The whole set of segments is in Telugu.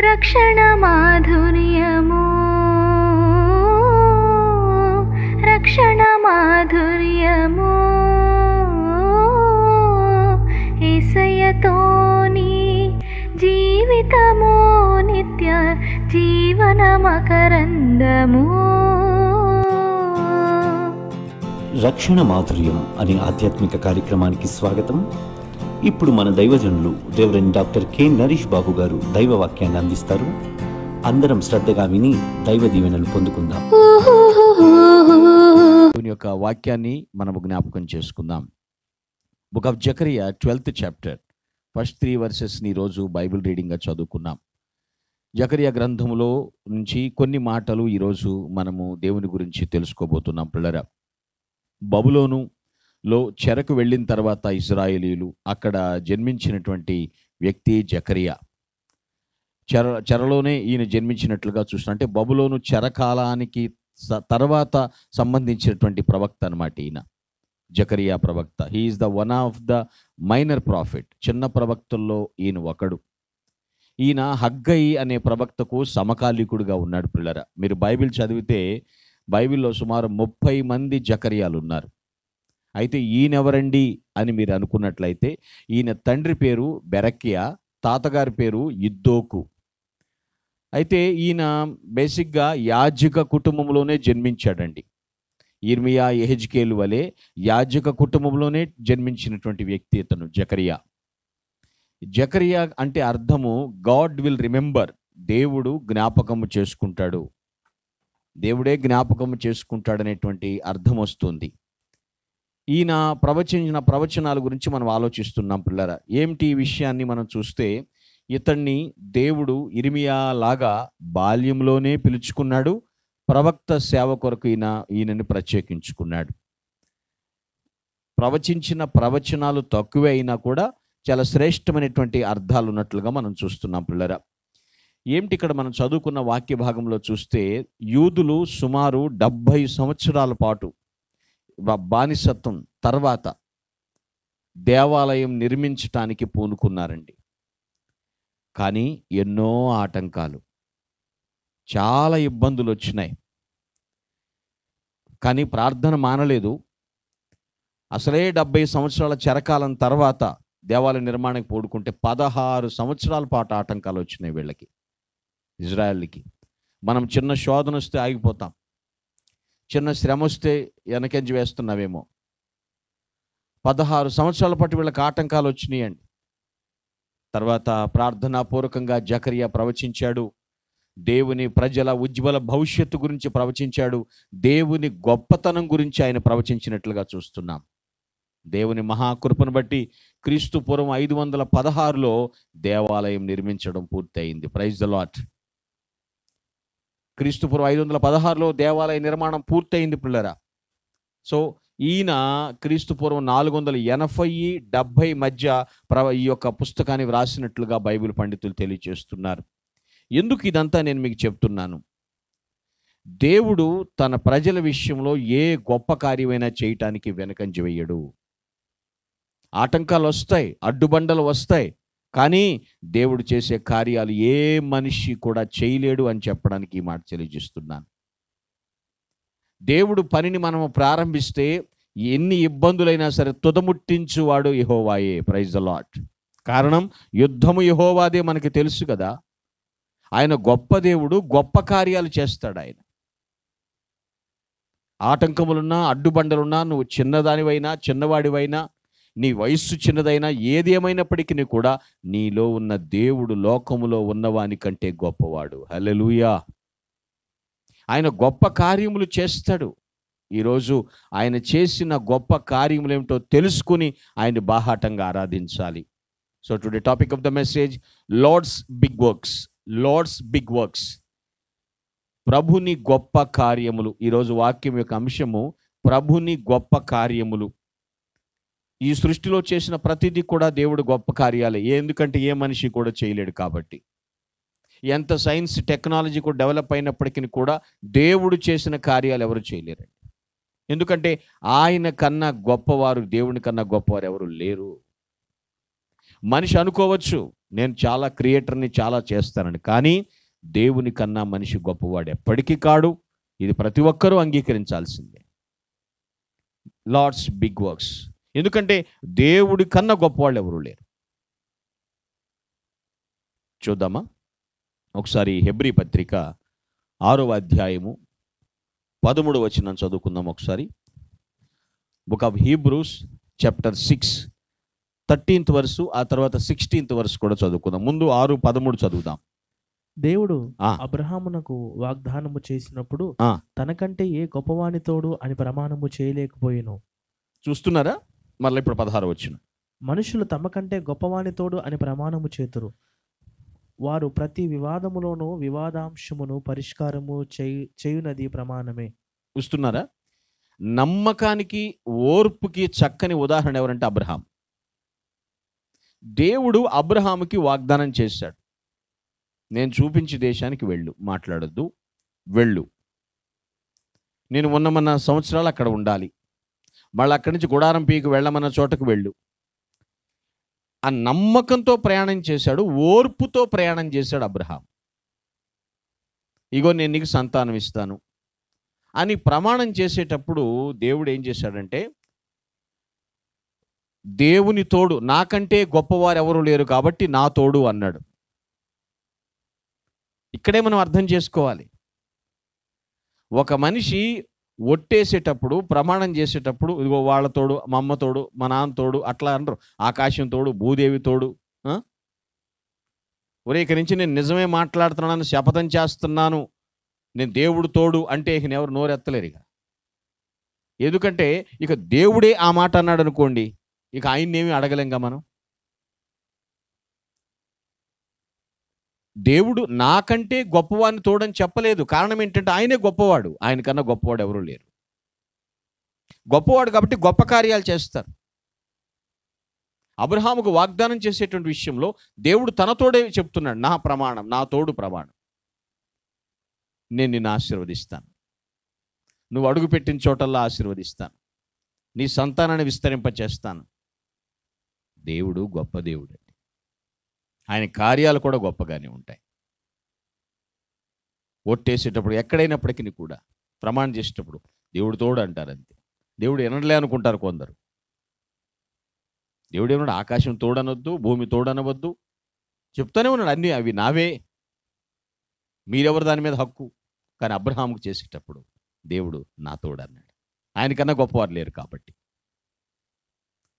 రక్షణ మాధుర్యము, రక్షణ మాధుర్యము, యేసయ్యతోని జీవితము నిత్య జీవన మకరందము. రక్షణ మాధుర్యం అనే ఆధ్యాత్మిక కార్యక్రమానికి స్వాగతం. ఇప్పుడు మన దైవజనులు రెవరెండ్ డాక్టర్ కె నరేష్ బాబు గారు దైవ వాక్యాన్ని అందిస్తారు. అందరం శ్రద్ధగా విని దైవ దీవెనలు పొందుకుందాం. దేవుని యొక్క వాక్యాన్ని మనము జ్ఞాపకం చేసుకుందాం. Book of Zechariah 12th chapter first 3 వర్సెస్ని ఈరోజు బైబిల్ రీడింగ్గా చదువుకున్నాం. జకరియా గ్రంథంలో నుంచి కొన్ని మాటలు ఈరోజు మనము దేవుని గురించి తెలుసుకోబోతున్నాం. పిల్లరా, బబులోనులో చెరకు వెళ్ళిన తర్వాత ఇశ్రాయేలీయులు అక్కడ జన్మించినటువంటి వ్యక్తి జకరియా. చెరలోనే ఈయన జన్మించినట్లుగా చూస్తున్నా, అంటే బబులోను చెరకాలానికి తర్వాత సంబంధించినటువంటి ప్రవక్త అన్నమాట ఈయన, జకరియా ప్రవక్త. He is the one of the minor prophet, చిన్న ప్రవక్తల్లో ఈయన ఒకడు. ఈయన హగ్గై అనే ప్రవక్తకు సమకాలీకుడుగా ఉన్నాడు. పిల్లరా, మీరు బైబిల్ చదివితే బైబిల్లో సుమారు 30 మంది జకరియాలు ఉన్నారు. అయితే ఈయనెవరండి అని మీరు అనుకున్నట్లయితే, ఈయన తండ్రి పేరు బెరక్యా, తాతగారి పేరు ఇద్దోకు. అయితే ఈయన బేసిక్గా యాజక కుటుంబంలోనే జన్మించాడండి. ఇర్మియా, యెహెజ్కేలు వలె యాజక కుటుంబంలోనే జన్మించినటువంటి వ్యక్తి ఇతను జకరియా. జకరియా అంటే అర్థము గాడ్ విల్ రిమెంబర్, దేవుడు జ్ఞాపకము చేసుకుంటాడు, దేవుడే జ్ఞాపకము చేసుకుంటాడనేటువంటి అర్థం వస్తుంది. ఈయన ప్రవచించిన ప్రవచనాల గురించి మనం ఆలోచిస్తున్నాం. పిల్లరా, ఏమిటి ఈ విషయాన్ని మనం చూస్తే, ఇతన్ని దేవుడు ఇర్మియా లాగా బాల్యంలోనే పిలుచుకున్నాడు. ప్రవక్త సేవ కొరకు ఈయనని ప్రత్యేకించుకున్నాడు. ప్రవచించిన ప్రవచనాలు తక్కువే అయినా కూడా చాలా శ్రేష్టమైనటువంటి అర్థాలు ఉన్నట్లుగా మనం చూస్తున్నాం. పిల్లరా, ఏమిటి ఇక్కడ మనం చదువుకున్న వాక్య భాగంలో చూస్తే, యూదులు సుమారు 70 సంవత్సరాల పాటు బానిసత్వం తర్వాత దేవాలయం నిర్మించటానికి పూనుకున్నారండి. కానీ ఎన్నో ఆటంకాలు, చాలా ఇబ్బందులు వచ్చినాయి. కానీ ప్రార్థన మానలేదు. అసలే 70 సంవత్సరాల చెరకాలం తర్వాత దేవాలయ నిర్మాణానికి పూనుకుంటే 16 సంవత్సరాల పాటు ఆటంకాలు వచ్చినాయి వీళ్ళకి, ఇజ్రాయెల్కి. మనం చిన్న శోధన వస్తే ఆగిపోతాం, చిన్న శ్రమ వస్తే వెనకంజి వేస్తున్నావేమో. 16 సంవత్సరాల పాటు వీళ్ళకి ఆటంకాలు వచ్చినాయండి. తర్వాత ప్రార్థనాపూర్వకంగా జకరియా ప్రవచించాడు. దేవుని ప్రజల ఉజ్వల భవిష్యత్తు గురించి ప్రవచించాడు. దేవుని గొప్పతనం గురించి ఆయన ప్రవచించినట్లుగా చూస్తున్నాం. దేవుని మహాకృపను బట్టి క్రీస్తు పూర్వం 516లో దేవాలయం నిర్మించడం పూర్తయింది. Praise the Lord. క్రీస్తుపూర్వం 516లో దేవాలయ నిర్మాణం పూర్తయింది పిల్లరా. సో ఈయన క్రీస్తుపూర్వం 480-70 మధ్య ఈ యొక్క పుస్తకాన్ని వ్రాసినట్లుగా బైబిల్ పండితులు తెలియజేస్తున్నారు. ఎందుకు ఇదంతా నేను మీకు చెప్తున్నాను? దేవుడు తన ప్రజల విషయంలో ఏ గొప్ప కార్యమైనా చేయటానికి వెనకంజ వేయడు. ఆటంకాలు వస్తాయి, అడ్డుబండలు వస్తాయి, కానీ దేవుడు చేసే కార్యాలు ఏ మనిషి కూడా చేయలేడు అని చెప్పడానికి ఈ మాట తెలియజేస్తున్నాను. దేవుడు పనిని మనము ప్రారంభిస్తే ఎన్ని ఇబ్బందులైనా సరే తుదముట్టించువాడు యెహోవాయే. Praise the Lord. కారణం, యుద్ధము యెహోవాదే మనకి తెలుసు కదా. ఆయన గొప్ప దేవుడు, గొప్ప కార్యాలు చేస్తాడు ఆయన. ఆటంకములున్నా, అడ్డుబండలున్నా, నువ్వు చిన్నదానివైనా చిన్నవాడివైనా, నీ వయస్సు చిన్నదైనా, ఏది ఏమైనప్పటికీ కూడా నీలో ఉన్న దేవుడు లోకములో ఉన్నవాని కంటే గొప్పవాడు. హల్లెలూయా. ఆయన గొప్ప కార్యములు చేస్తాడు. ఈరోజు ఆయన చేసిన గొప్ప కార్యములు ఏమిటో తెలుసుకుని ఆయన బాహాటంగా ఆరాధించాలి. So today topic of the message, Lord's big works. Lord's big works, ప్రభుని గొప్ప కార్యములు. ఈరోజు వాక్యం యొక్క అంశము ప్రభుని గొప్ప కార్యములు. ఈ సృష్టిలో చేసిన ప్రతిదీ కూడా దేవుడు గొప్ప కార్యాలే. ఎందుకంటే ఏ మనిషి కూడా చేయలేడు కాబట్టి. ఎంత సైన్స్ టెక్నాలజీ కూడా డెవలప్ అయినప్పటికీ కూడా దేవుడు చేసిన కార్యాలు ఎవరు చేయలేరండి. ఎందుకంటే ఆయన కన్నా గొప్పవారు, దేవుని కన్నా గొప్పవారు ఎవరు లేరు. మనిషి అనుకోవచ్చు, నేను చాలా క్రియేటర్ని, చాలా చేస్తానని. కానీ దేవుని కన్నా మనిషి గొప్పవాడు ఎప్పటికీ కాడు. ఇది ప్రతి ఒక్కరూ అంగీకరించాల్సిందే. Lord's big works. ఎందుకంటే దేవుడి కన్నా గొప్పవాళ్ళు ఎవరు లేరు. చూద్దామా ఒకసారి హెబ్రీ పత్రిక 6వ అధ్యాయము 13వ వచనం చదువుకుందాం ఒకసారి. Book of Hebrews chapter 6 13th verse, ఆ తర్వాత 16th వర్స్ కూడా చదువుకుందాం. ముందు 6:13 చదువుదాం. దేవుడు ఆ. అబ్రహామునకు వాగ్దానము చేసినప్పుడు ఆ. తనకంటే ఏ గొప్పవాని తోడు అని ప్రమాణము చేయలేకపోయెను. చూస్తున్నారా? మళ్ళీ ఇప్పుడు 16 వచనం. మనుషులు తమకంటే గొప్పవాని తోడు అని ప్రమాణము చేతురు. వారు ప్రతి వివాదములోనూ వివాదాంశమును పరిష్కారము చేయునది ప్రమాణమే. చూస్తున్నారా? నమ్మకానికి, ఓర్పుకి చక్కని ఉదాహరణ ఎవరంటే అబ్రహాం. దేవుడు అబ్రహాముకి వాగ్దానం చేశాడు, నేను చూపించే దేశానికి వెళ్ళు, మాట్లాడొద్దు, వెళ్ళు, నేను ఉన్నమన్న సంవత్సరాలు అక్కడ ఉండాలి, మళ్ళీ అక్కడి నుంచి గుడారం పీకి వెళ్ళమన్న చోటకు వెళ్ళు. ఆ నమ్మకంతో ప్రయాణం చేశాడు, ఓర్పుతో ప్రయాణం చేశాడు అబ్రహాం. ఇగో నేను నీకు సంతానం ఇస్తాను అని ప్రమాణం చేసేటప్పుడు దేవుడు ఏం చేశాడంటే, దేవుని తోడు, నాకంటే గొప్పవారు ఎవరు లేరు కాబట్టి నా తోడు అన్నాడు. ఇక్కడే మనం అర్థం చేసుకోవాలి. ఒక మనిషి ఒట్టేసేటప్పుడు, ప్రమాణం చేసేటప్పుడు, ఇదిగో వాళ్ళ తోడు, మా అమ్మ తోడు, మా నాన్న తోడు అట్లా అనరు. ఆకాశం తోడు, భూదేవి తోడు. ఒరే ఇక్కడి నుంచి నేను నిజమే మాట్లాడుతున్నాను, శపథం చేస్తున్నాను, నేను దేవుడు తోడు అంటే ఇక ఎవరు నోరెత్తలేరు. ఇక ఎందుకంటే ఇక దేవుడే ఆ మాట అన్నాడు అనుకోండి, ఇక ఆయన్నేమి అడగలేంగా మనం. దేవుడు నాకంటే గొప్పవాడిని తోడని చెప్పలేదు. కారణం ఏంటంటే ఆయనే గొప్పవాడు, ఆయన కన్నా గొప్పవాడు ఎవరూ లేరు. గొప్పవాడు కాబట్టి గొప్ప కార్యాలు చేస్తారు. అబ్రహాముకు వాగ్దానం చేసేటువంటి విషయంలో దేవుడు తన తోడే చెప్తున్నాడు, నా ప్రమాణం, నా తోడు ప్రమాణం, నేను నిన్ను ఆశీర్వదిస్తాను, నువ్వు అడుగు పెట్టిన చోటల్లా ఆశీర్వదిస్తాను, నీ సంతానాన్ని విస్తరింపచేస్తాను. దేవుడు గొప్ప దేవుడు, ఆయన కార్యాలు కూడా గొప్పగానే ఉంటాయి. ఒట్టేసేటప్పుడు ఎక్కడైనప్పటికీ కూడా ప్రమాణం చేసేటప్పుడు దేవుడు తోడు అంటారు అంతే. దేవుడు ఎనడలే అనుకుంటారు కొందరు. దేవుడు ఏమన్నాడు, ఆకాశం తోడనొద్దు, భూమి తోడనవద్దు, చెప్తానే ఉన్నాడు అన్నీ అవి నావే, మీరెవరు దాని మీద హక్కు. కానీ అబ్రహాముకు చేసేటప్పుడు దేవుడు నా తోడు అన్నాడు. ఆయనకన్నా గొప్పవారు లేరు కాబట్టి.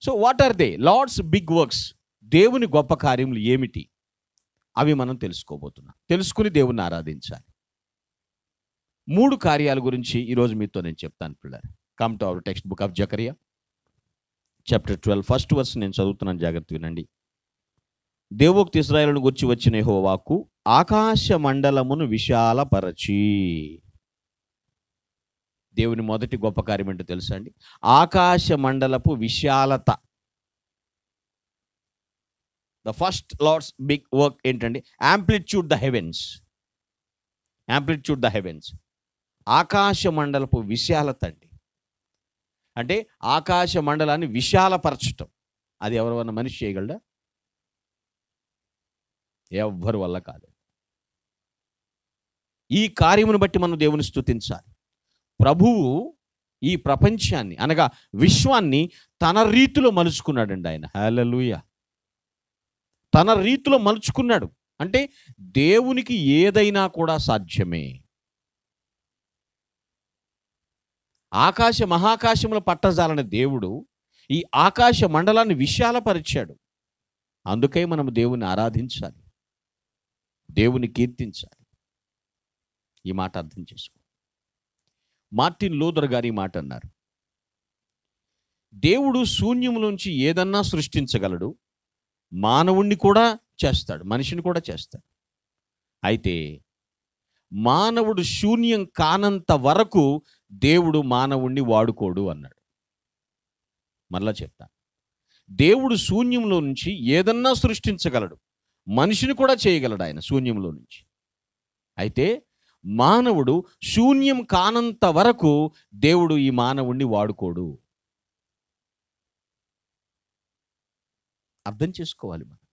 So what are they Lord's big works? దేవుని గొప్ప కార్యములు ఏమిటి? అవి మనం తెలుసుకోబోతున్నాం. తెలుసుకుని దేవుణ్ణి ఆరాధించాలి. 3 కార్యాల గురించి ఈరోజు మీతో నేను చెప్తాను పిల్లలు. Come to our text book of Zechariah chapter 12 first verse నేను చదువుతున్నాను, జాగ్రత్త వినండి. దేవోక్తి ఇశ్రాయేలును గురించి వచ్చిన యెహోవా వాక్కు, ఆకాశ మండలమును విశాలపరచి. దేవుని మొదటి గొప్ప కార్యం ఏంటో తెలుసా అండి? ఆకాశ మండలపు విశాలత. The first Lord's big work ఏంటండి? Amplitude the heavens. Amplitude the heavens, ఆకాశ మండలపు విశాలత అండి. అంటే ఆకాశ మండలాన్ని విశాలపరచటం. అది ఎవరైనా మనిషి చేయగలడా? ఎవ్వరి వల్ల కాదు. ఈ కార్యమును బట్టి మనం దేవుని స్తుతించాలి. ప్రభువు ఈ ప్రపంచాన్ని అనగా విశ్వాన్ని తన రీతిలో మలుచుకున్నాడండి ఆయన. హల్లెలూయా. తన రీతిలో మలుచుకున్నాడు అంటే దేవునికి ఏదైనా కూడా సాధ్యమే. ఆకాశ మహాకాశముల పట్టజాలని దేవుడు ఈ ఆకాశ మండలాన్ని విశాలపరిచాడు. అందుకే మనం దేవుని ఆరాధించాలి, దేవుని కీర్తించాలి. ఈ మాట అర్థం చేసుకో. మార్టిన్ లూథర్ గారు ఈ మాట అన్నారు, దేవుడు శూన్యములోంచి ఏదన్నా సృష్టించగలడు, మానవుణ్ణి కూడా చేస్తాడు, మనిషిని కూడా చేస్తాడు. అయితే మానవుడు శూన్యం కానంత వరకు దేవుడు మానవుణ్ణి వాడుకోడు అన్నాడు. మరలా చెప్తా, దేవుడు శూన్యంలో నుంచి ఏదన్నా సృష్టించగలడు, మనిషిని కూడా చేయగలడు ఆయన శూన్యంలో నుంచి. అయితే మానవుడు శూన్యం కానంత వరకు దేవుడు ఈ మానవుణ్ణి వాడుకోడు. అర్థం చేసుకోవాలి మనం.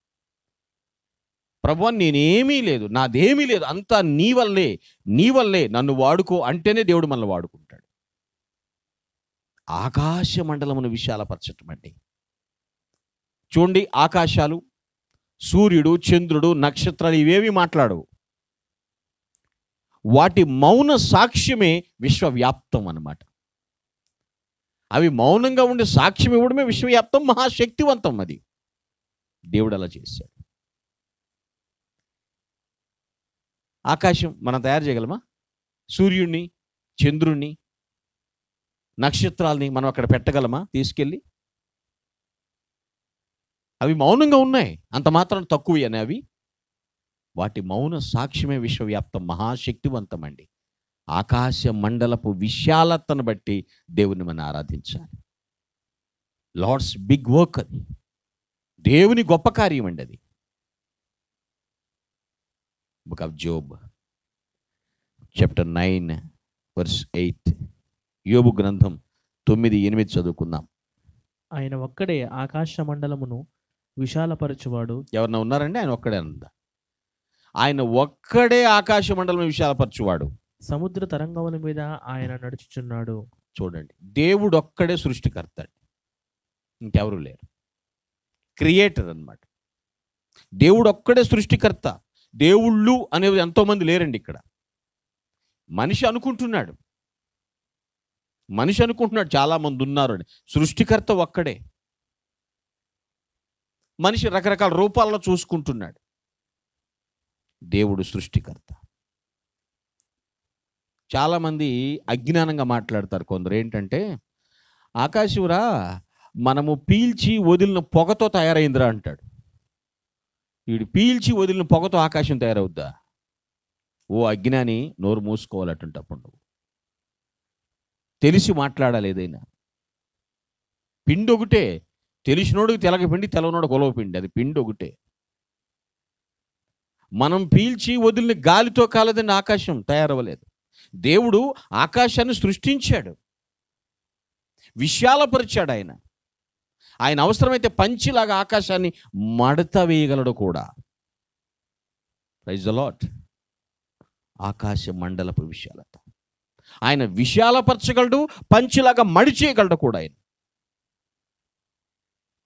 ప్రభువా నేనేమీ లేదు, నాదేమీ లేదు, అంతా నీ వల్లే నన్ను వాడుకో అంటేనే దేవుడు మనల్ని వాడుకుంటాడు. ఆకాశ మండలమును విశాలపరచటం అండి. చూడండి, ఆకాశాలు, సూర్యుడు, చంద్రుడు, నక్షత్రాలు ఇవేవి మాట్లాడవు. వాటి మౌన సాక్ష్యమే విశ్వవ్యాప్తం అన్నమాట. అవి మౌనంగా ఉండే సాక్ష్యం ఇవ్వడమే విశ్వవ్యాప్తం, మహాశక్తివంతం. అది దేవుడు అలా చేశాడు. ఆకాశం మనం తయారు చేయగలమా? సూర్యుడిని, చంద్రుణ్ణి, నక్షత్రాలని మనం అక్కడ పెట్టగలమా తీసుకెళ్ళి? అవి మౌనంగా ఉన్నాయి, అంత మాత్రం తక్కువ అవి. వాటి మౌన సాక్ష్యమే విశ్వవ్యాప్తం, మహాశక్తివంతం అండి. ఆకాశ మండలపు విశాలతను బట్టి దేవుని మనం ఆరాధించాలి. లార్డ్స్ బిగ్ వర్క్, అది దేవుని గొప్ప కార్యం అండి. అది book of Job chapter 9 verse 8. యోబు గ్రంథం 9:8 చదువుకుందాం. ఆయన ఒక్కడే ఆకాశ మండలమును విశాలపరచువాడు. ఎవరన్నా ఉన్నారండి? ఆయన ఒక్కడే అందా. ఆయన ఒక్కడే ఆకాశ మండలం విశాలపరచువాడు. సముద్ర తరంగముల మీద ఆయన నడుచుచున్నాడు. చూడండి, దేవుడు ఒక్కడే సృష్టికర్త, ఇంకెవరు లేరు. క్రియేటర్ అన్నమాట. దేవుడు ఒక్కడే సృష్టికర్త. దేవుళ్ళు అనేవి ఎంతోమంది లేరండి ఇక్కడ. మనిషి అనుకుంటున్నాడు చాలామంది ఉన్నారు అని. సృష్టికర్త ఒక్కడే. మనిషి రకరకాల రూపాల్లో చూసుకుంటున్నాడు. దేవుడు సృష్టికర్త. చాలామంది అజ్ఞానంగా మాట్లాడతారు కొందరు. ఏంటంటే, ఆకాశంరా మనము పీల్చి వదిలిన పొగతో తయారైందిరా అంటాడు. వీడు పీల్చి వదిలిన పొగతో ఆకాశం తయారవుద్దా? ఓ అజ్ఞాని, నోరు మూసుకోవాలటప్పుడు నువ్వు తెలిసి మాట్లాడాలి. ఏదైనా పిండి ఒకటే, తెలిసినోడికి తెలగ పిండి, తెలవనోడు గొలవ పిండి, అది పిండి ఒకటే. మనం పీల్చి వదిలిన గాలితో కాలదండి ఆకాశం తయారవ్వలేదు. దేవుడు ఆకాశాన్ని సృష్టించాడు, విశాలపరిచాడు. ఆయన అవసరమైతే పంచిలాగా ఆకాశాన్ని మడత వేయగలడు కూడా. Praise the Lord. ఆకాశ మండలపు విశాలత. ఆయన విశాలపరచగలడు, పంచిలాగా మడిచేయగలడు కూడా ఆయన.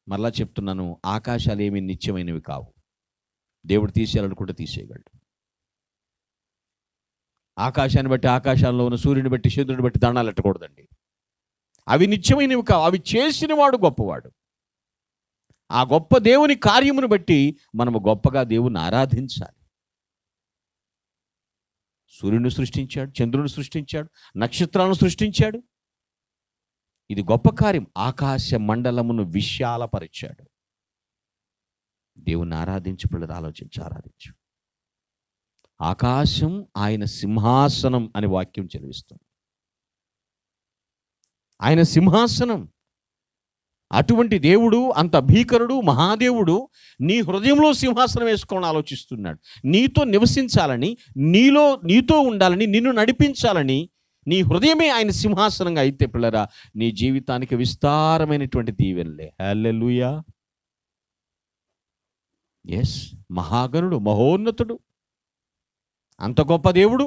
మరలా చెప్తున్నాను, ఆకాశాలు ఏమీ నిత్యమైనవి కావు. దేవుడు తీసేయాలనుకుంటే తీసేయగలడు. ఆకాశాన్ని బట్టి, ఆకాశాల్లో ఉన్న సూర్యుని బట్టి, చంద్రుని బట్టి దండాలు ఎట్టకూడదండి. అవి నిత్యమైనవి కావు. అవి చేసినవాడు గొప్పవాడు. ఆ గొప్ప దేవుని కార్యమును బట్టి మనము గొప్పగా దేవుని ఆరాధించాలి. సూర్యుని సృష్టించాడు, చంద్రుని సృష్టించాడు, నక్షత్రాలను సృష్టించాడు. ఇది గొప్ప కార్యం. ఆకాశ మండలమును విశాలపరిచాడు. దేవుని ఆరాధించు పిల్లలు, ఆరాధించు. ఆకాశం ఆయన సింహాసనం అని వాక్యం చదివిస్తుంది. ఆయన సింహాసనం. అటువంటి దేవుడు, అంత భీకరుడు, మహాదేవుడు నీ హృదయంలో సింహాసనం వేసుకోవాలని ఆలోచిస్తున్నాడు. నీతో నివసించాలని, నీతో ఉండాలని, నిన్ను నడిపించాలని. నీ హృదయమే ఆయన సింహాసనంగా అయితే పిల్లరా, నీ జీవితానికి విస్తారమైనటువంటి దీవెనలే. హల్లెలూయా. ఎస్, మహాగణుడు, మహోన్నతుడు, అంత గొప్ప దేవుడు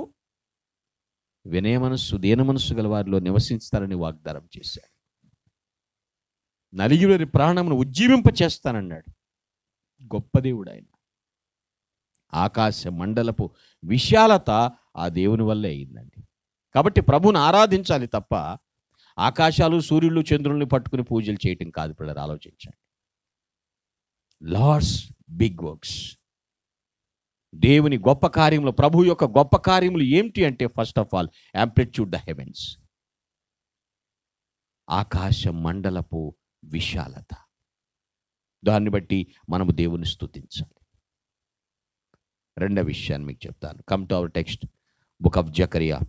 వినయ మనస్సు, దీన మనస్సు గల వారిలో నివసిస్తారని వాగ్దానం చేశాడు. నలిగిరి ప్రాణమును ఉజ్జీవింప చేస్తానన్నాడు. గొప్ప దేవుడు ఆయన. ఆకాశ మండలపు విశాలత ఆ దేవుని వల్లే అయిందండి. కాబట్టి ప్రభువుని ఆరాధించాలి తప్ప ఆకాశాలు, సూర్యులు, చంద్రుల్ని పట్టుకుని పూజలు చేయటం కాదు పిల్లలు, ఆలోచించండి. Lord's big works. దేవుని గొప్ప కార్యములు, ప్రభు యొక్క గొప్ప కార్యములు ఏమిటి అంటే, first of all amplitude the heavens. ఆకాశ మండలపు విశాలత. దాన్ని బట్టి మనము దేవుని స్తుతించాలి. రెండవ విషయాన్ని మీకు చెప్తాను. Come to our text, book of Zechariah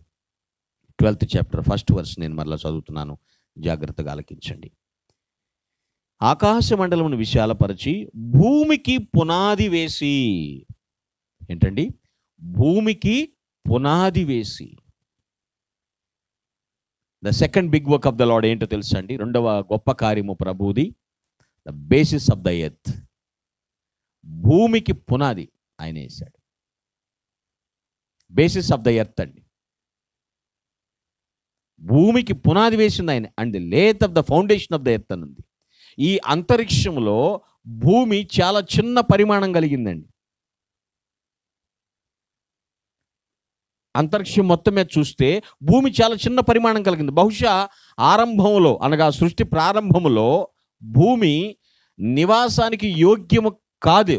12th chapter 1st verse నేను మరలా చదువుతున్నాను, జాగ్రత్తగా ఆలకించండి. ఆకాశ మండలమును విశాలపరిచి భూమికి పునాది వేసి. ఏంటండి? భూమికి పునాది వేసి. The second big work of the Lord ఏంటో తెలుసా అండి? రెండవ గొప్ప కార్యము ప్రభువుది, the basis of the earth. భూమికి పునాది. ఆయన వేశాడు. బేసిస్ ఆఫ్ ద ఎర్త్ అండి. భూమికి పునాది వేసింది ఆయన. And the lathe of the foundation of the earth అని ఉంది. ఈ అంతరిక్షంలో భూమి చాలా చిన్న పరిమాణం కలిగిందండి. అంతరిక్షం మొత్తం మీద చూస్తే భూమి చాలా చిన్న పరిమాణం కలిగింది. బహుశా ఆరంభంలో అనగా సృష్టి ప్రారంభంలో భూమి నివాసానికి యోగ్యము కాదు.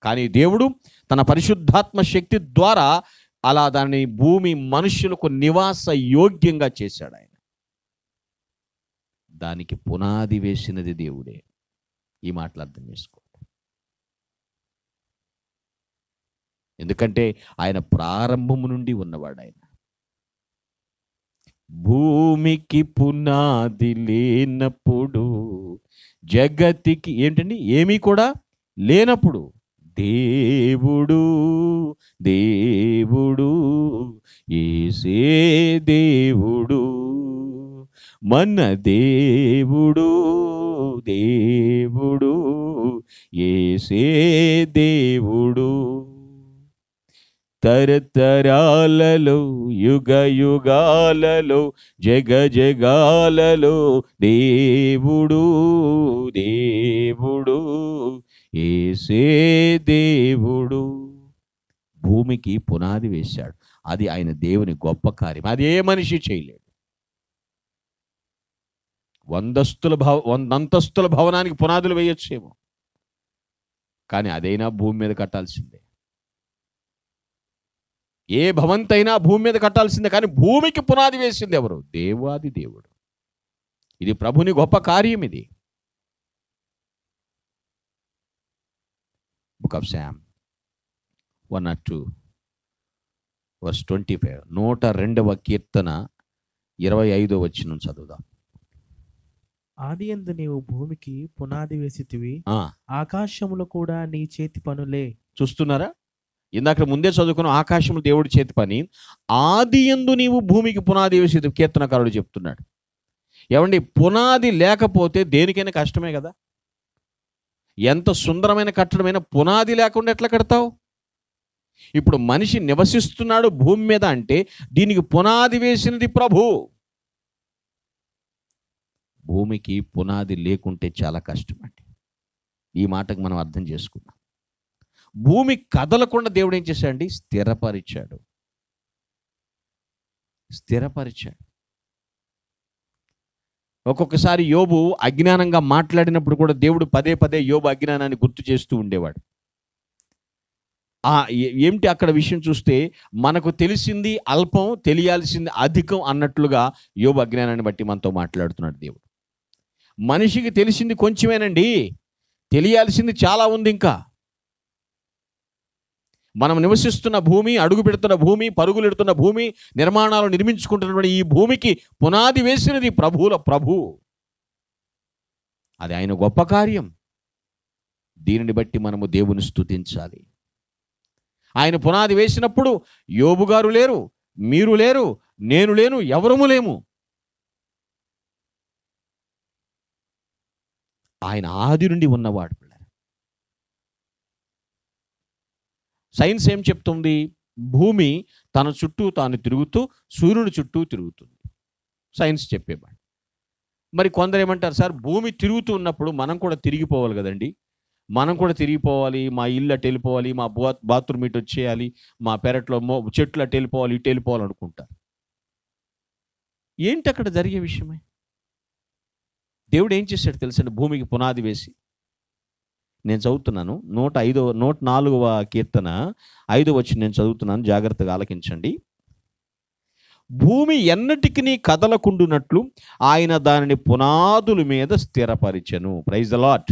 కానీ దేవుడు తన పరిశుద్ధాత్మ శక్తి ద్వారా అలా దాన్ని భూమి మనుషులకు నివాస యోగ్యంగా చేశాడు ఆయన. దానికి పునాది వేసినది దేవుడే. ఈ మాటలు అర్థం చేసుకోండి. ఎందుకంటే ఆయన ప్రారంభము నుండి ఉన్నవాడు ఆయన. భూమికి పునాది లేనప్పుడు, జగతికి ఏంటండి ఏమీ కూడా లేనప్పుడు, దేవుడు దేవుడు యేసే దేవుడు, మన దేవుడు దేవుడు యేసే దేవుడు, తరతరాలలో యుగ యుగాలలో జగ జగాలలో దేవుడు దేవుడు యేసే దేవుడు. భూమికి పునాది వేశాడు. అది ఆయన దేవుని గొప్ప కార్యం. అది ఏ మనిషి చేయలేడు. 100 అంతస్తుల భవనానికి పునాదులు వేయొచ్చేమో, కానీ అదైనా భూమి మీద కట్టాల్సిందే. ఏ భవంతైనా భూమి మీద కట్టాల్సిందే. కానీ భూమికి పునాది వేసింది ఎవరు? దేవాది దేవుడు. ఇది ప్రభుని గొప్ప కార్యం. ఇది బుక్ ఆఫ్ శామ్ 102 verse 25, 102వ కీర్తన 25వ వచనం చదువుదాం. ఆదియందు నీవు భూమికి పునాది వేసితివి, ఆకాశములు కూడా నీ చేతి పనులే. చూస్తున్నారా? ఇందాక ముందే చదువుకున్న ఆకాశము దేవుడి చేతి పని. ఆదియందు నీవు భూమికి పునాది వేసి కీర్తనకారుడు చెప్తున్నాడు. ఏమండి, పునాది లేకపోతే దేనికైనా కష్టమే కదా. ఎంత సుందరమైన కట్టడమైనా పునాది లేకుండా ఎట్లా కడతావు? ఇప్పుడు మనిషి నివసిస్తున్నాడు భూమి మీద అంటే దీనికి పునాది వేసినది ప్రభు. భూమికి పునాది లేకుంటే చాలా కష్టం అండి. ఈ మాటకు మనం అర్థం చేసుకున్నాం. భూమి కదలకుండా దేవుడు ఏం చేశాడండి? స్థిరపరిచాడు. ఒక్కొక్కసారి యోబు అజ్ఞానంగా మాట్లాడినప్పుడు కూడా దేవుడు పదే పదే యోబు అజ్ఞానాన్ని గుర్తు చేస్తూ ఉండేవాడు. ఏమిటి అక్కడ విషయం చూస్తే, మనకు తెలిసింది అల్పం, తెలియాల్సింది అధికం అన్నట్లుగా యోబు అజ్ఞానాన్ని బట్టి మనతో మాట్లాడుతున్నాడు దేవుడు. మనిషికి తెలిసింది కొంచెమేనండి, తెలియాల్సింది చాలా ఉంది. ఇంకా మనం నివసిస్తున్న భూమి, అడుగు పెడుతున్న భూమి, పరుగులెడుతున్న భూమి, నిర్మాణాలు నిర్మించుకుంటున్నటువంటి ఈ భూమికి పునాది వేసినది ప్రభువుల ప్రభు. అది ఆయన గొప్ప కార్యం. దీనిని బట్టి మనము దేవుని స్తుతించాలి. ఆయన పునాది వేసినప్పుడు యోబు గారు లేరు, మీరు లేరు, నేను లేను, ఎవరము లేము. ఆయన ఆది నుండి ఉన్నవాడు. సైన్స్ ఏం చెప్తుంది? భూమి తన చుట్టూ తాను తిరుగుతూ సూర్యుని చుట్టూ తిరుగుతుంది. సైన్స్ చెప్పేవాడు. మరి కొందరు ఏమంటారు, సార్ భూమి తిరుగుతూ ఉన్నప్పుడు మనం కూడా తిరిగిపోవాలి కదండి, మనం కూడా తిరిగిపోవాలి, మా ఇల్లు అటు వెళ్ళిపోవాలి, మా బాత్రూమ్ ఇటు వచ్చేయాలి, మా పెరట్లో చెట్లు అటు వెళ్ళిపోవాలి, ఇటు వెళ్ళిపోవాలి అనుకుంటారు. ఏంటి అక్కడ జరిగే విషయమే? దేవుడు ఏం చేశాడు తెలుసండి? భూమికి పునాది వేసి, నేను చదువుతున్నాను 104వ కీర్తన 5వ వచనం నేను చదువుతున్నాను, జాగ్రత్తగా ఆలకించండి. భూమి ఎన్నటికి కదలకుండునట్లు ఆయన దానిని పునాదుల మీద స్థిరపరిచెను. Praise the lord.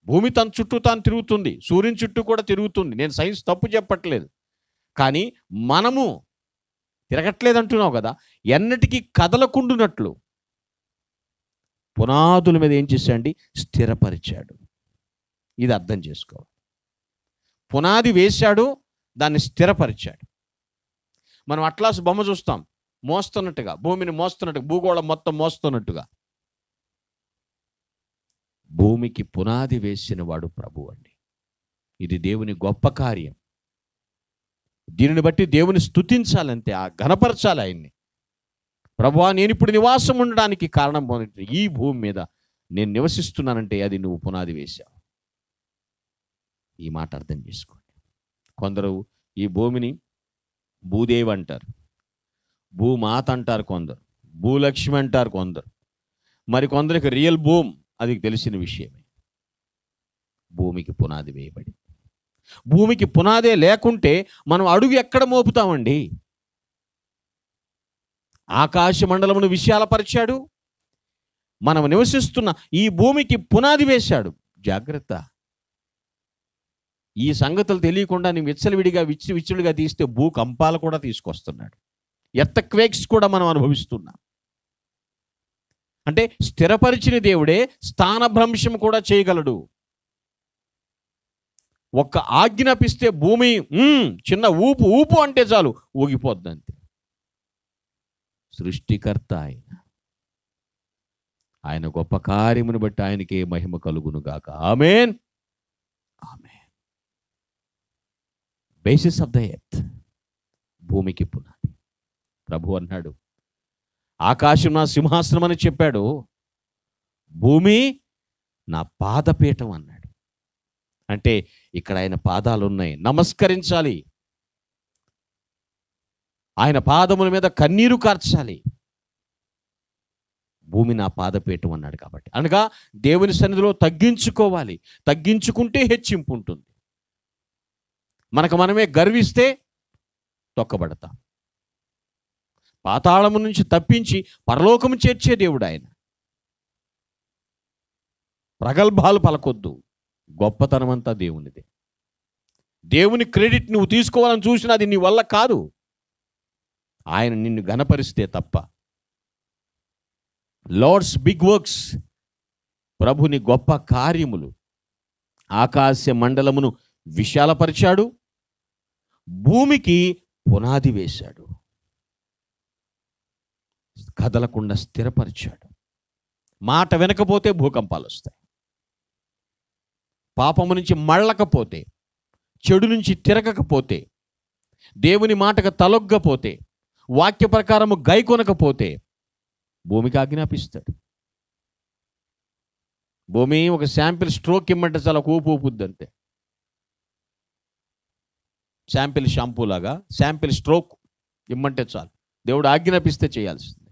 భూమి తన చుట్టూ తాను తిరుగుతుంది, సూర్యుని చుట్టూ కూడా తిరుగుతుంది. నేను సైన్స్ తప్పు చెప్పట్లేదు, కానీ మనము తిరగట్లేదు అంటున్నావు కదా. ఎన్నటికీ కదలకుండునట్లు పునాదుల మీద ఏం చేశాడండి? స్థిరపరిచాడు. ఇది అర్థం చేసుకోవాలి. పునాది వేశాడు, దాన్ని స్థిరపరిచాడు. మనం అట్లాస్ బొమ్మ చూస్తాం, మోస్తున్నట్టుగా, భూమిని మోస్తున్నట్టుగా, భూగోళం మొత్తం మోస్తున్నట్టుగా. భూమికి పునాది వేసిన వాడు ప్రభు అండి. ఇది దేవుని గొప్ప కార్యం. దీనిని బట్టి దేవుని స్తుతించాలంతే, ఆ ఘనపరచాలి ఆయన్ని. ప్రభువా, నేను ఇప్పుడు నివాసం ఉండడానికి కారణం ఈ భూమి మీద నేను నివసిస్తున్నానంటే అది నువ్వు పునాది వేశావు. ఈ మాట అర్థం చేసుకోండి. కొందరు ఈ భూమిని భూదేవి అంటారు, భూమాత అంటారు, కొందరు భూలక్ష్మి అంటారు, కొందరు మరి కొందరికి రియల్ భూమ్, అది తెలిసిన విషయమే. భూమికి పునాది వేయబడింది. భూమికి పునాదే లేకుంటే మనం అడుగు ఎక్కడ మోపుతామండి? ఆకాశ మండలమును విశాలపరిచాడు, మనం నివసిస్తున్న ఈ భూమికి పునాది వేశాడు. జాగ్రత్త, ఈ సంగతులు తెలియకుండా నీ విచ్చలవిడిగా విచ్చులుగా తీస్తే భూకంపాలు కూడా తీసుకొస్తున్నాడు. ఎర్త్క్వేక్స్ కూడా మనం అనుభవిస్తున్నాం. అంటే స్థిరపరిచిన దేవుడే స్థానభ్రంశం కూడా చేయగలడు. ఒక్క ఆజ్ఞాపిస్తే భూమి చిన్న ఊపు ఊపు అంటే చాలు ఊగిపోద్ది అంతే. సృష్టికర్త ఆయన గొప్ప కార్యమును బట్టి ఆయనకే మహిమ కలుగును గాక. ఆమేన్, ఆమేన్. బేసిస్ ఆఫ్ ద ఎర్త్, భూమికి పునాది. ప్రభు అన్నాడు, ఆకాశం నా సింహాసనం అని చెప్పాడు, భూమి నా పాదపీఠం అన్నాడు. అంటే ఇక్కడ ఆయన పాదాలు ఉన్నాయి, నమస్కరించాలి, ఆయన పాదముల మీద కన్నీరు కార్చాలి. భూమి నా పాదపీఠం అన్నాడు కాబట్టి, అనగా దేవుని సన్నిధిలో తగ్గించుకోవాలి. తగ్గించుకుంటే హెచ్చింపు ఉంటుంది. మనకు మనమే గర్విస్తే తొక్కబడతాం. పాతాళము నుంచి తప్పించి పరలోకము చేర్చే దేవుడు ఆయన. ప్రగల్భాలు పలకొద్దు, గొప్పతనం అంతా దేవునిదే. దేవుని క్రెడిట్ నువ్వు తీసుకోవాలని చూసినా అది నీ వల్ల కాదు, ఆయన నిన్ను ఘనపరిస్తే తప్ప. లార్డ్స్ బిగ్ వర్క్స్, ప్రభుని గొప్ప కార్యములు. ఆకాశ మండలమును విశాలపరిచాడు, భూమికి పునాది వేశాడు, కదలకుండా స్థిరపరిచాడు. మాట వినకపోతే భూకంపాలు వస్తాయి. పాపము నుంచి మళ్ళకపోతే, చెడు నుంచి తిరగకపోతే, దేవుని మాటకు తలొగ్గపోతే, వాక్య ప్రకారము గైకొనకపోతే భూమికి ఆజ్ఞాపిస్తాడు. భూమి ఒక శాంపిల్ స్ట్రోక్ ఇమ్మంటే చాలా ఊపు ఊపుద్ది అంతే. శాంపిల్ షాంపూ లాగా శాంపిల్ స్ట్రోక్ ఇమ్మంటే చాలు, దేవుడు ఆజ్ఞాపిస్తే చేయాల్సింది.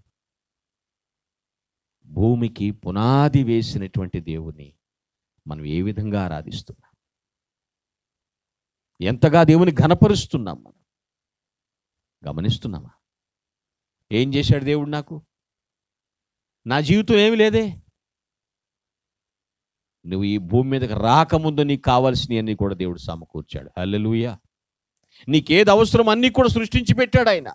భూమికి పునాది వేసినటువంటి దేవుని మనం ఏ విధంగా ఆరాధిస్తున్నాం, ఎంతగా దేవుని ఘనపరుస్తున్నాం మనం గమనిస్తున్నామా? ఏం చేశాడు దేవుడు నాకు? నా జీవితం ఏమి లేదే. నువ్వు ఈ భూమి మీదకి రాకముందు నీకు కావాల్సినవన్నీ కూడా దేవుడు సమకూర్చాడు. హల్లెలూయా. నీకేది అవసరమో అన్నీ కూడా సృష్టించి పెట్టాడు ఆయన.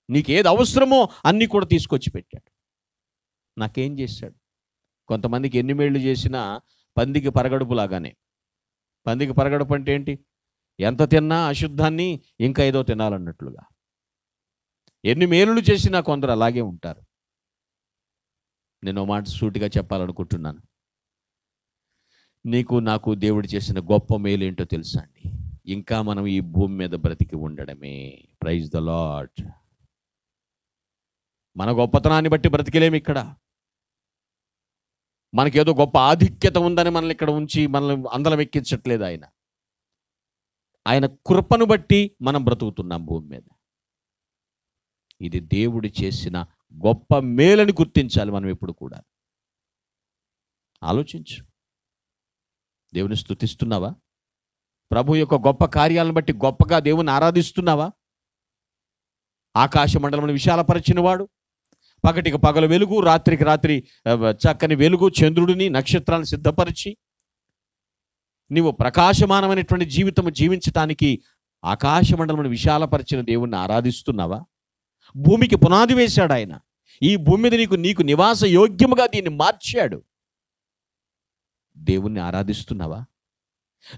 నీకేది అవసరమో అన్నీ కూడా తీసుకొచ్చి పెట్టాడు. నాకేం చేశాడు? కొంతమందికి ఎన్ని మేళ్ళు చేసినా పందికి పరగడుపు లాగానే. పందికి పరగడుపు అంటే ఏంటి? ఎంత తిన్నా అశుద్ధాన్ని ఇంకా ఏదో తినాలన్నట్లుగా. ఎన్ని మేలులు చేసినా కొందరు అలాగే ఉంటారు. నేను ఓ మాట సూటిగా చెప్పాలనుకుంటున్నాను. నీకు నాకు దేవుడు చేసిన గొప్ప మేలు ఏంటో తెలుసా అండి? ఇంకా మనం ఈ భూమి మీద బ్రతికి ఉండడమే. Praise the Lord. మన గొప్పతనాన్ని బట్టి బ్రతికలేము ఇక్కడ. మనకేదో గొప్ప ఆధిక్యత ఉందని మనల్ని ఇక్కడ ఉంచి మనల్ని అందలం ఎక్కించట్లేదు ఆయన. ఆయన కృపను బట్టి మనం బ్రతుకుతున్నాం భూమి మీద. ఇది దేవుడు చేసిన గొప్ప మేలని గుర్తించాలి మనం ఎప్పుడు కూడా. ఆలోచించు. దేవుని స్తుతిస్తున్నావా? ప్రభు యొక్క గొప్ప కార్యాలను బట్టి గొప్పగా దేవుని ఆరాధిస్తున్నావా? ఆకాశ మండలమును విశాలపరిచినవాడు, పగటికి పగలు వెలుగు, రాత్రికి రాత్రి చక్కని వెలుగు, చంద్రుడిని నక్షత్రాలను సిద్ధపరిచి నీవు ప్రకాశమానమైనటువంటి జీవితం జీవించటానికి ఆకాశ మండలమును విశాలపరిచిన దేవుణ్ణి ఆరాధిస్తున్నావా? భూమికి పునాది వేశాడు ఆయన. ఈ భూమి మీద నీకు నివాస యోగ్యముగా దీన్ని మార్చాడు. దేవుణ్ణి ఆరాధిస్తున్నావా?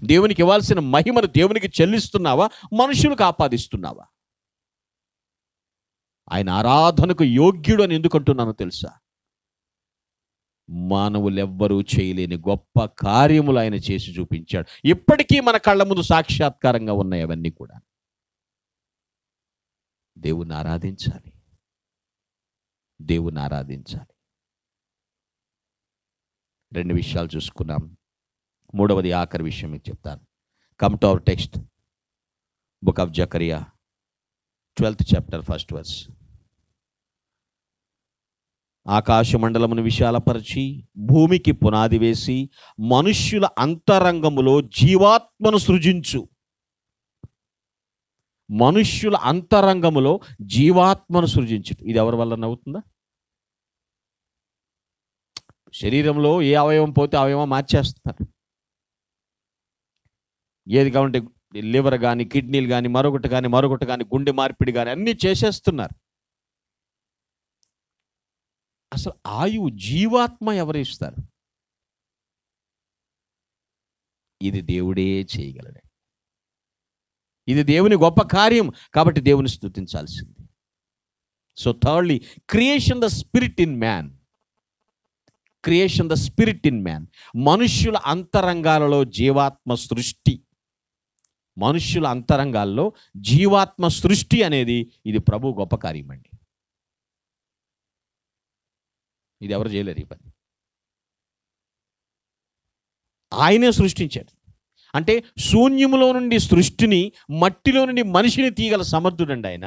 దేవునికి ఇవ్వాల్సిన మహిమను దేవునికి చెల్లిస్తున్నావా? మనుషులకు ఆపాదిస్తున్నావా? ఆయన ఆరాధనకు యోగ్యుడు అని ఎందుకు అంటున్నానో తెలుసా? మానవులెవ్వరూ చేయలేని గొప్ప కార్యములు ఆయన చేసి చూపించాడు. ఇప్పటికీ మన కళ్ళ ముందు సాక్షాత్కారంగా ఉన్నాయి అవన్నీ కూడా. దేవుని ఆరాధించాలి, దేవుని ఆరాధించాలి. 2 విషయాలు చూసుకున్నాం. 3వది ఆఖరి విషయం మీకు చెప్తాను. Come to our text, book of Zechariah 12th chapter 1st verse. ఆకాశ మండలమును విశాలపరిచి భూమికి పునాది వేసి మనుష్యుల అంతరంగములో జీవాత్మను సృజించు. మనుష్యుల అంతరంగములో జీవాత్మను సృజించు. ఇది ఎవరి వల్ల అవుతుందా? శరీరంలో ఏ అవయవం పోతే అవయవం మార్చేస్తున్నారు. ఏది కావాలంటే లివర్ కానీ, కిడ్నీలు కానీ, మరొకటి కానీ, గుండె మార్పిడి కానీ అన్నీ చేసేస్తున్నారు. అసలు ఆయువు, జీవాత్మ ఎవరు ఇస్తారు? ఇది దేవుడే చేయగలడు. ఇది దేవుని గొప్ప కార్యం కాబట్టి దేవుని స్తుతించాల్సింది. So thirdly, creation the spirit in man. Creation the spirit in man. మనుష్యుల అంతరంగాలలో జీవాత్మ సృష్టి. మనుష్యుల అంతరంగాల్లో జీవాత్మ సృష్టి అనేది ఇది ప్రభు గొప్ప కార్యం అండి. ఇది ఎవరు చేయలేరు ఈ పని. ఆయనే సృష్టించాడు. అంటే శూన్యములో నుండి సృష్టిని, మట్టిలో నుండి మనిషిని తీయగల సమర్థుడండి ఆయన.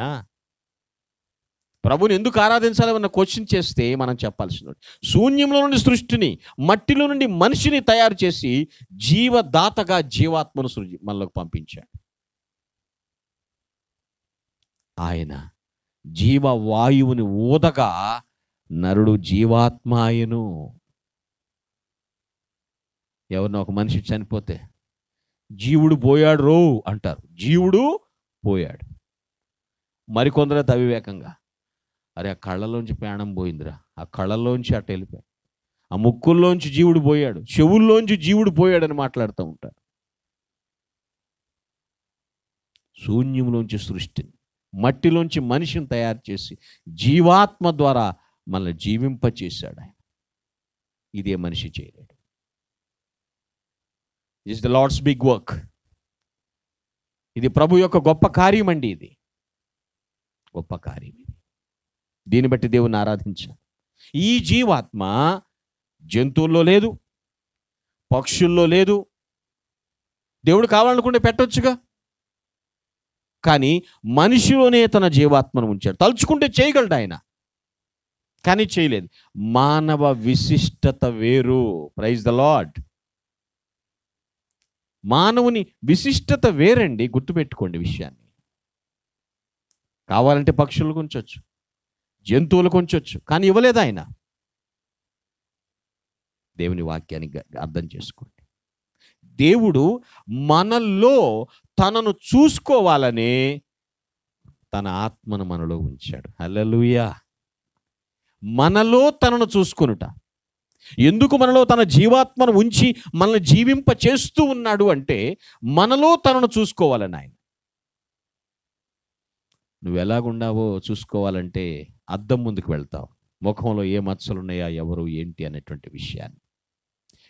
ప్రభుని ఎందుకు ఆరాధించాలన్న క్వశ్చన్ చేస్తే మనం చెప్పాల్సింది, శూన్యంలో నుండి సృష్టిని, మట్టిలో నుండి మనిషిని తయారు చేసి జీవదాతగా జీవాత్మను మనలోకి పంపించాడు. ఆయన జీవవాయువుని ఊదగా నరుడు జీవాత్మాయను. ఎవరినో ఒక మనిషి చనిపోతే జీవుడు పోయాడు రో అంటారు. జీవుడు పోయాడు. మరికొందరైతే అవివేకంగా, అరే ఆ కళ్ళలోంచి ప్రాణం పోయిందిరా, ఆ కళ్ళల్లోంచి అట్ట వెళ్ళిపోయాడు, ఆ ముక్కుల్లోంచి జీవుడు పోయాడు, చెవుల్లోంచి జీవుడు పోయాడని మాట్లాడుతూ ఉంటారు. శూన్యంలోంచి సృష్టిని, మట్టిలోంచి మనిషిని తయారు చేసి జీవాత్మ ద్వారా మనల్ని జీవింపచేశాడు ఆయన. ఇదే మనిషి చేయలేడు. It's the Lord's big work. ఇది ప్రభు యొక్క గొప్ప కార్యం అండి. ఇది గొప్ప కార్యం. ఇది దీన్ని బట్టి దేవుని ఆరాధించాలి. ఈ జీవాత్మ జంతువుల్లో లేదు, పక్షుల్లో లేదు. దేవుడు కావాలనుకుంటే పెట్టొచ్చుగా, కానీ మనిషిలోనే తన జీవాత్మను ఉంచాడు. తలుచుకుంటే చేయగలడు ఆయన, కానీ చేయలేదు. మానవ విశిష్టత వేరు. Praise the Lord. మానవుని విశిష్టత వేరండి. గుర్తుపెట్టుకోండి విషయాన్ని. కావాలంటే పక్షులు కొంచొచ్చు, జంతువులు కొంచొచ్చు, కానీ ఇవ్వలేదు ఆయన. దేవుని వాక్యాన్ని అర్థం చేసుకోండి. దేవుడు మనలో తనను చూసుకోవాలనే తన ఆత్మను మనలో ఉంచాడు. హల్లెలూయా. మనలో తనను చూసుకొనుట. ఎందుకు మనలో తన జీవాత్మను ఉంచి మనల్ని జీవింప చేస్తూ ఉన్నాడు అంటే మనలో తనను చూసుకోవాలని ఆయన. నువ్వు ఎలాగుండావో చూసుకోవాలంటే అద్దం ముందుకు వెళ్తావు, ముఖంలో ఏ మచ్చలున్నాయా, ఎవరు ఏంటి అనేటువంటి విషయాన్ని.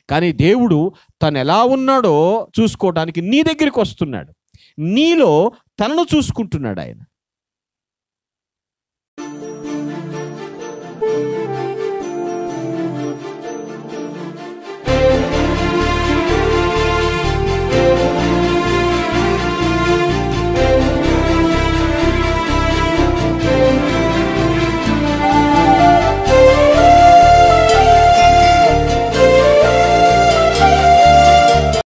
కానీ దేవుడు తను ఎలా ఉన్నాడో చూసుకోవడానికి నీ దగ్గరికి వస్తున్నాడు. నీలో తనను చూసుకుంటున్నాడు ఆయన.